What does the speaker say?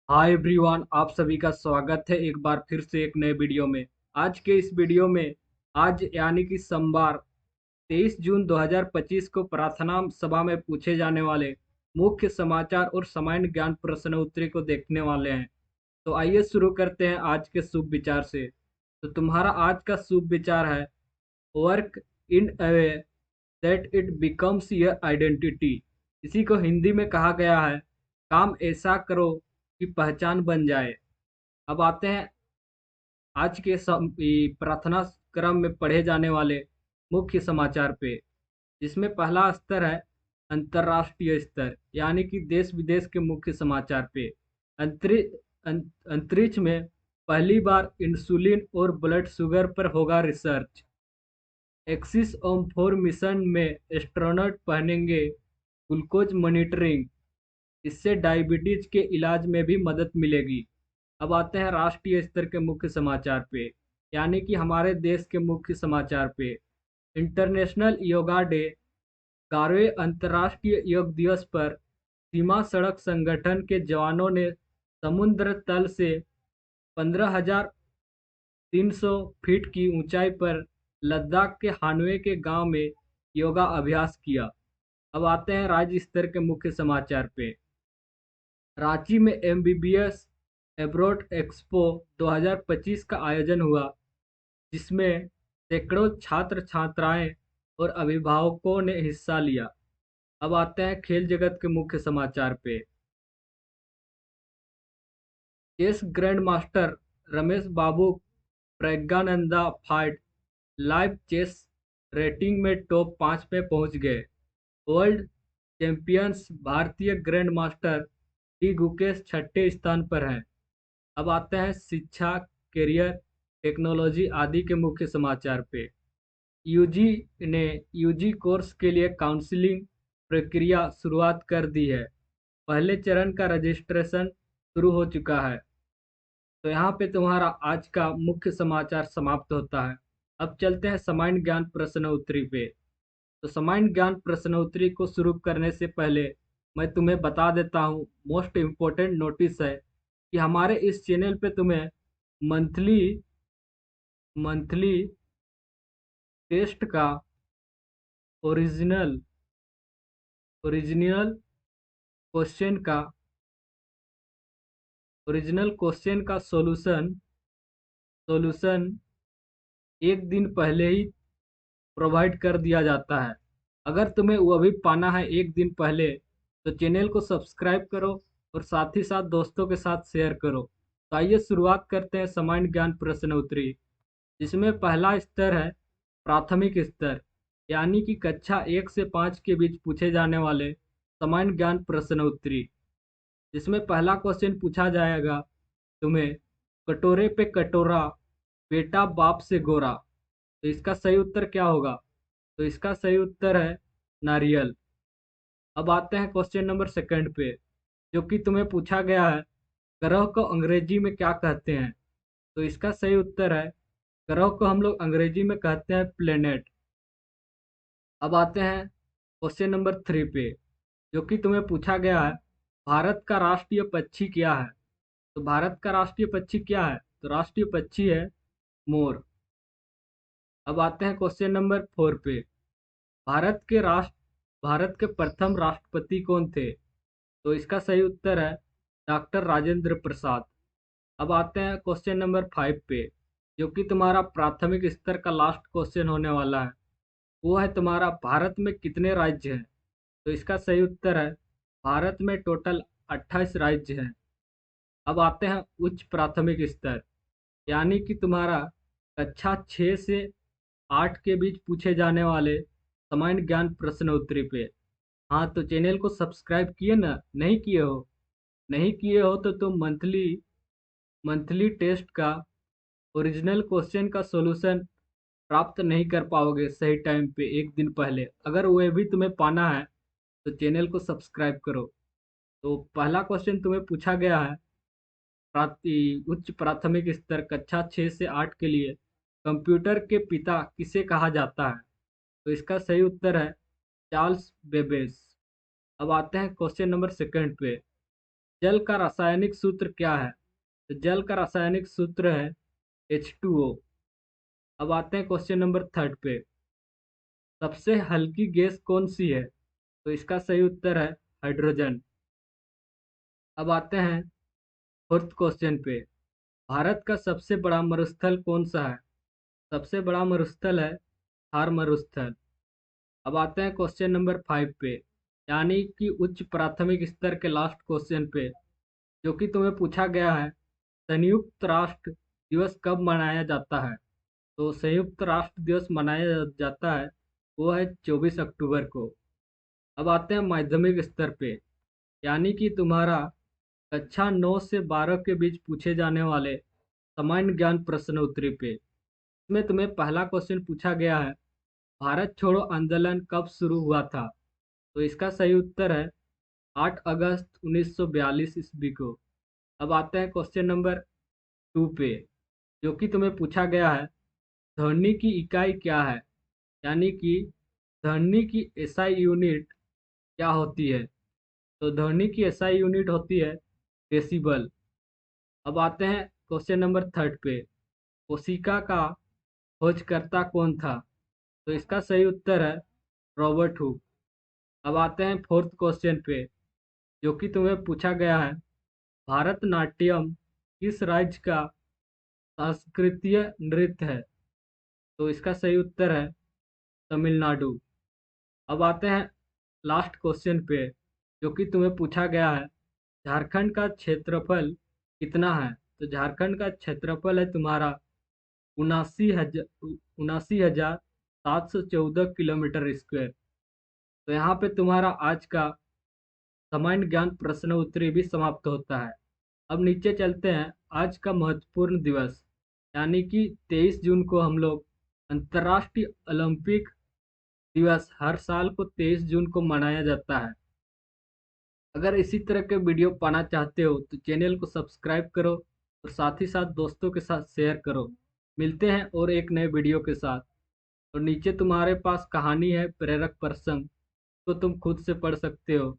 Hi everyone, आप सभी का स्वागत है एक बार फिर से एक नए वीडियो में। आज के इस वीडियो में आज यानी कि सोमवार 23 जून 2025 को प्रार्थना सभा में पूछे जाने वाले मुख्य समाचार और सामान्य ज्ञान प्रश्न उत्तरी को देखने वाले हैं। तो आइए शुरू करते हैं आज के शुभ विचार से। तो तुम्हारा आज का शुभ विचार है, work in a way that it becomes your identity. इसी को हिंदी में कहा गया है, काम ऐसा करो कि पहचान बन जाए। अब आते हैं आज के प्रार्थना क्रम में पढ़े जाने वाले मुख्य समाचार पे, जिसमें पहला स्तर है अंतर्राष्ट्रीय स्तर, यानी कि देश विदेश के मुख्य समाचार पे। अंतरिक्ष में पहली बार इंसुलिन और ब्लड शुगर पर होगा रिसर्च। एक्सिस ओम 4 मिशन में एस्ट्रोनॉट पहनेंगे ग्लूकोज मॉनिटरिंग। इससे डायबिटीज के इलाज में भी मदद मिलेगी। अब आते हैं राष्ट्रीय स्तर के मुख्य समाचार पे, यानी कि हमारे देश के मुख्य समाचार पे। इंटरनेशनल योगा डे, 11वें अंतर्राष्ट्रीय योग दिवस पर सीमा सड़क संगठन के जवानों ने समुद्र तल से 15,300 फीट की ऊंचाई पर लद्दाख के हानवे के गांव में योगा अभ्यास किया। अब आते हैं राज्य स्तर के मुख्य समाचार पे। रांची में एमबीबीएस एब्रॉड एक्सपो 2025 का आयोजन हुआ, जिसमें सैकड़ों छात्र छात्राएं और अभिभावकों ने हिस्सा लिया। अब आते हैं खेल जगत के मुख्य समाचार पे। Chess grand master Ramesh Babu Praggnanandhaa fight live chess rating में टॉप 5 में पहुंच गए। वर्ल्ड चैंपियंस भारतीय ग्रैंड मास्टर टी गुकेश छठे स्थान पर हैं। अब आते हैं शिक्षा, करियर, टेक्नोलॉजी आदि के मुख्य समाचार पे। यूजी ने यूजी कोर्स के लिए काउंसलिंग प्रक्रिया शुरुआत कर दी है। पहले चरण का रजिस्ट्रेशन शुरू हो चुका है। तो यहाँ पे तुम्हारा आज का मुख्य समाचार समाप्त होता है। अब चलते हैं सामान्य ज्ञान प्रश्न उत्तरी पे। तो सामान्य ज्ञान प्रश्न उत्तरी को शुरू करने से पहले मैं तुम्हें बता देता हूँ, मोस्ट इम्पोर्टेंट नोटिस है कि हमारे इस चैनल पे तुम्हें मंथली मंथली टेस्ट का ओरिजिनल ओरिजिनल क्वेश्चन का सॉल्यूशन सॉल्यूशन एक दिन पहले ही प्रोवाइड कर दिया जाता है। अगर तुम्हें वो भी पाना है एक दिन पहले, तो चैनल को सब्सक्राइब करो और साथ ही साथ दोस्तों के साथ शेयर करो। तो आइए शुरुआत करते हैं सामान्य ज्ञान प्रश्न उत्तरी, जिसमें पहला स्तर है प्राथमिक स्तर, यानी कि कक्षा 1 से 5 के बीच पूछे जाने वाले सामान्य ज्ञान प्रश्न उत्तरी। जिसमें पहला क्वेश्चन पूछा जाएगा तुम्हें, कटोरे पे कटोरा, बेटा बाप से गोरा। तो इसका सही उत्तर क्या होगा? तो इसका सही उत्तर है नारियल। अब आते हैं क्वेश्चन नंबर सेकंड पे, जो कि तुम्हें पूछा गया है, ग्रह को अंग्रेजी में क्या कहते हैं? तो इसका सही उत्तर है, ग्रह को हम लोग अंग्रेजी में कहते हैं प्लेनेट। अब आते हैं क्वेश्चन नंबर 3 पे, जो कि तुम्हें पूछा गया है, भारत का राष्ट्रीय पक्षी क्या है? तो भारत का राष्ट्रीय पक्षी क्या है? तो राष्ट्रीय पक्षी है मोर। अब आते हैं क्वेश्चन नंबर 4 पे, भारत के प्रथम राष्ट्रपति कौन थे? तो इसका सही उत्तर है डॉक्टर राजेंद्र प्रसाद। अब आते हैं क्वेश्चन नंबर 5 पे, जो कि तुम्हारा प्राथमिक स्तर का लास्ट क्वेश्चन होने वाला है। वो है तुम्हारा, भारत में कितने राज्य हैं? तो इसका सही उत्तर है, भारत में टोटल 28 राज्य हैं। अब आते हैं उच्च प्राथमिक स्तर, यानी कि तुम्हारा कक्षा 6 से 8 के बीच पूछे जाने वाले सामान्य ज्ञान प्रश्न उत्तरी पे। हाँ, तो चैनल को सब्सक्राइब किए ना? नहीं किए हो? नहीं किए हो तो तुम मंथली मंथली टेस्ट का ओरिजिनल क्वेश्चन का सॉल्यूशन प्राप्त नहीं कर पाओगे सही टाइम पे एक दिन पहले। अगर वह भी तुम्हें पाना है, तो चैनल को सब्सक्राइब करो। तो पहला क्वेश्चन तुम्हें पूछा गया है, उच्च प्राथमिक स्तर कक्षा 6 से 8 के लिए कंप्यूटर के पिता किसे कहा जाता है? तो इसका सही उत्तर है चार्ल्स बेबेज। अब आते हैं क्वेश्चन नंबर सेकंड पे, जल का रासायनिक सूत्र क्या है? तो जल का रासायनिक सूत्र है H2O। अब आते हैं क्वेश्चन नंबर 3 पे। सबसे हल्की गैस कौन सी है? तो इसका सही उत्तर है हाइड्रोजन। अब आते हैं 4th क्वेश्चन पे। भारत का सबसे बड़ा मरुस्थल कौन सा है? सबसे बड़ा मरुस्थल है थार मरुस्थल। अब आते हैं क्वेश्चन नंबर 5 पे, यानी कि उच्च प्राथमिक स्तर के लास्ट क्वेश्चन पे, जो कि तुम्हें पूछा गया है संयुक्त राष्ट्र दिवस कब मनाया जाता है? तो संयुक्त राष्ट्र दिवस मनाया जाता है वो है 24 अक्टूबर को। अब आते हैं माध्यमिक स्तर पे, यानी कि तुम्हारा कक्षा 9 से 12 के बीच पूछे जाने वाले सामान्य ज्ञान प्रश्न उत्तरी पे। इसमें तुम्हें पहला क्वेश्चन पूछा गया है भारत छोड़ो आंदोलन कब शुरू हुआ था? तो इसका सही उत्तर है 8 अगस्त 1942 ईस्वी को। अब आते हैं क्वेश्चन नंबर 2 पे, जो कि तुम्हें पूछा गया है ध्वनि की इकाई क्या है? यानी कि ध्वनि की एसआई यूनिट क्या होती है? तो ध्वनि की एसआई यूनिट होती है डेसिबल। अब आते हैं क्वेश्चन नंबर 3 पे, कोशिका का खोजकर्ता कौन था? तो इसका सही उत्तर है रॉबर्ट हुक। अब आते हैं 4th क्वेश्चन पे, जो कि तुम्हें पूछा गया है भारतनाट्यम किस राज्य का सांस्कृतिक नृत्य है? तो इसका सही उत्तर है तमिलनाडु। अब आते हैं लास्ट क्वेश्चन पे, जो कि तुम्हें पूछा गया है झारखंड का क्षेत्रफल कितना है? तो झारखंड का क्षेत्रफल है तुम्हारा 79,714 किलोमीटर स्क्वायर। तो यहाँ पे तुम्हारा आज का सामान्य ज्ञान प्रश्न उत्तरी भी समाप्त होता है। अब नीचे चलते हैं आज का महत्वपूर्ण दिवस, यानी कि 23 जून को हम लोग अंतर्राष्ट्रीय ओलंपिक दिवस हर साल को 23 जून को मनाया जाता है। अगर इसी तरह के वीडियो पाना चाहते हो तो चैनल को सब्सक्राइब करो और साथ ही साथ दोस्तों के साथ शेयर करो। मिलते हैं और एक नए वीडियो के साथ। और नीचे तुम्हारे पास कहानी है प्रेरक प्रसंग, तो तुम खुद से पढ़ सकते हो।